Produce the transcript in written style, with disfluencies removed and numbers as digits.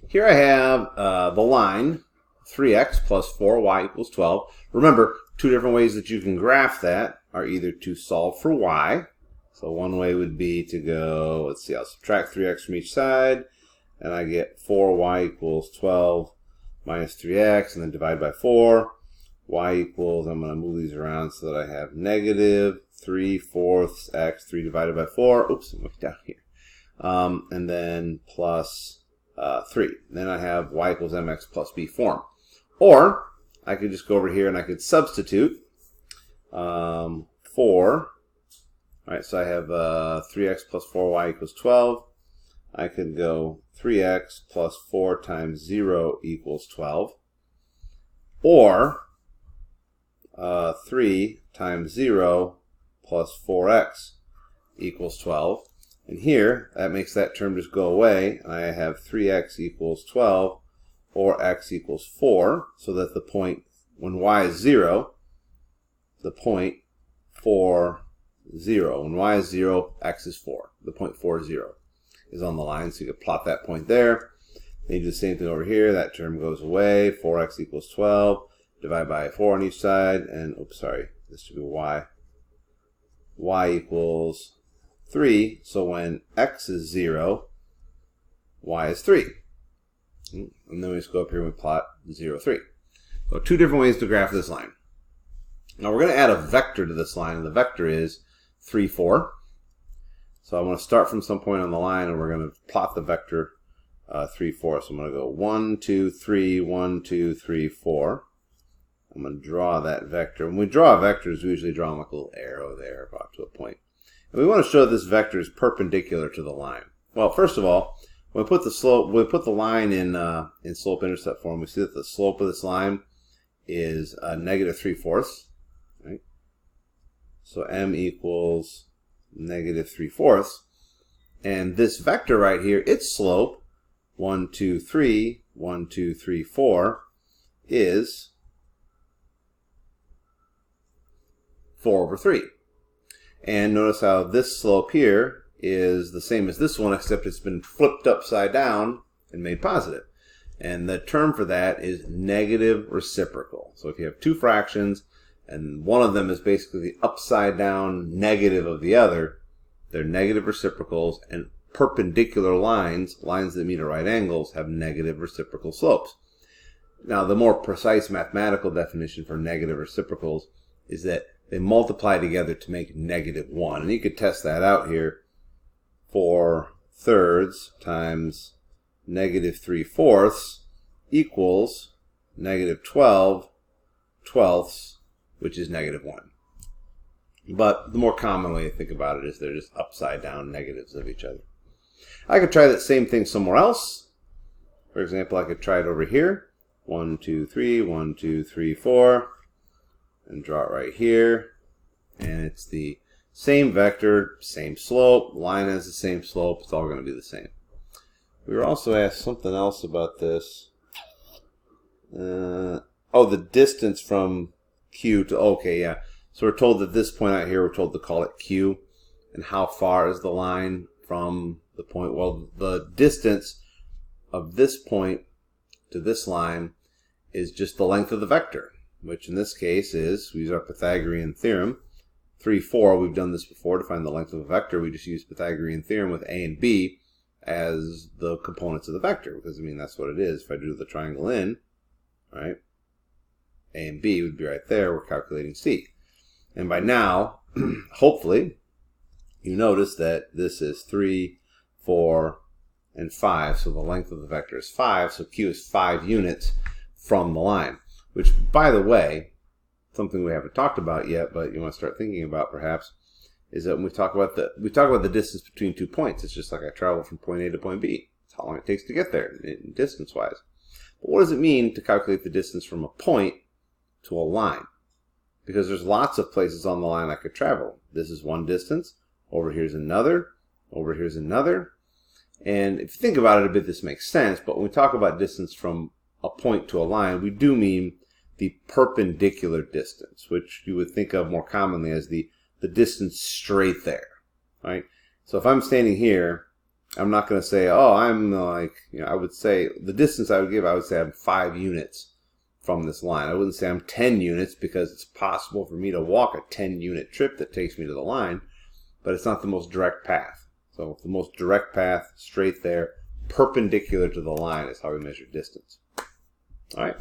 Here I have the line 3x plus 4y equals 12. Remember, two different ways that you can graph that are either to solve for y. So one way would be to go, let's see, I'll subtract 3x from each side, and I get 4y equals 12 minus 3x, and then divide by 4. Y equals, I'm going to move these around so that I have negative 3/4 x, 3 divided by 4. Oops, I'm looking down here. And then plus 3. Then I have y equals mx plus b form. Or I could just go over here and I could substitute 4. All right, so I have 3x plus 4y equals 12. I could go 3x plus 4 times 0 equals 12. Or 3 times 0 plus 4x equals 12. And here, that makes that term just go away. And I have 3x equals 12, or x equals 4, so that the point, when y is 0, the point 4, 0. When y is 0, x is 4. The point 4, 0 is on the line, so you could plot that point there. Then you do the same thing over here. That term goes away. 4x equals 12. Divide by 4 on each side, and, oops, sorry, this should be y. Y equals 3, so when x is 0, y is 3. And then we just go up here and we plot 0, 3. So two different ways to graph this line. Now we're going to add a vector to this line, and the vector is 3, 4. So I want to start from some point on the line, and we're going to plot the vector 3, 4. So I'm going to go 1, 2, 3, 1, 2, 3, 4. I'm going to draw that vector. When we draw vectors, we usually draw them like a little arrow there about to a point. And we want to show this vector is perpendicular to the line. Well, first of all, when we put the line in slope-intercept form, we see that the slope of this line is negative 3/4. Right? So m equals negative 3/4. And this vector right here, its slope, 1, 2, 3, 1, 2, 3, 4, is 4 over 3. And notice how this slope here is the same as this one, except it's been flipped upside down and made positive. And the term for that is negative reciprocal. So if you have two fractions, and one of them is basically the upside down negative of the other, they're negative reciprocals, and perpendicular lines, lines that meet at right angles, have negative reciprocal slopes. Now, the more precise mathematical definition for negative reciprocals is that they multiply together to make -1. And you could test that out here. 4/3 times negative 3/4 equals negative 12/12, which is -1. But the more common way to think about it is they're just upside down negatives of each other. I could try that same thing somewhere else. For example, I could try it over here. 1, 2, 3, 1, 2, 3, 4. And draw it right here. And it's the same vector, same slope. Line has the same slope. It's all going to be the same. We were also asked something else about this. The distance from Q to, okay, yeah. So we're told that this point out here, we're told to call it Q. And how far is the line from the point? Well, the distance of this point to this line is just the length of the vector, which in this case is, we use our Pythagorean theorem, 3, 4. We've done this before to find the length of a vector. We just use Pythagorean theorem with A and B as the components of the vector, because, I mean, that's what it is. If I drew the triangle in, right, A and B would be right there. We're calculating C. And by now, hopefully, you notice that this is 3, 4, and 5. So the length of the vector is 5. So Q is 5 units from the line. Which, by the way, something we haven't talked about yet, but you want to start thinking about perhaps, is that when we talk about the distance between 2 points, it's just like I travel from point A to point B. It's how long it takes to get there, distance-wise. But what does it mean to calculate the distance from a point to a line? Because there's lots of places on the line I could travel. This is one distance. Over here's another. Over here's another. And if you think about it a bit, this makes sense. But when we talk about distance from a point to a line, we do mean the perpendicular distance, which you would think of more commonly as the distance straight there, right? So if I'm standing here I'm not going to say, oh, I'm like, I would say the distance I would say I'm 5 units from this line. I wouldn't say I'm 10 units because it's possible for me to walk a 10-unit trip that takes me to the line, but it's not the most direct path. So the most direct path, straight there, perpendicular to the line is how we measure distance. All right.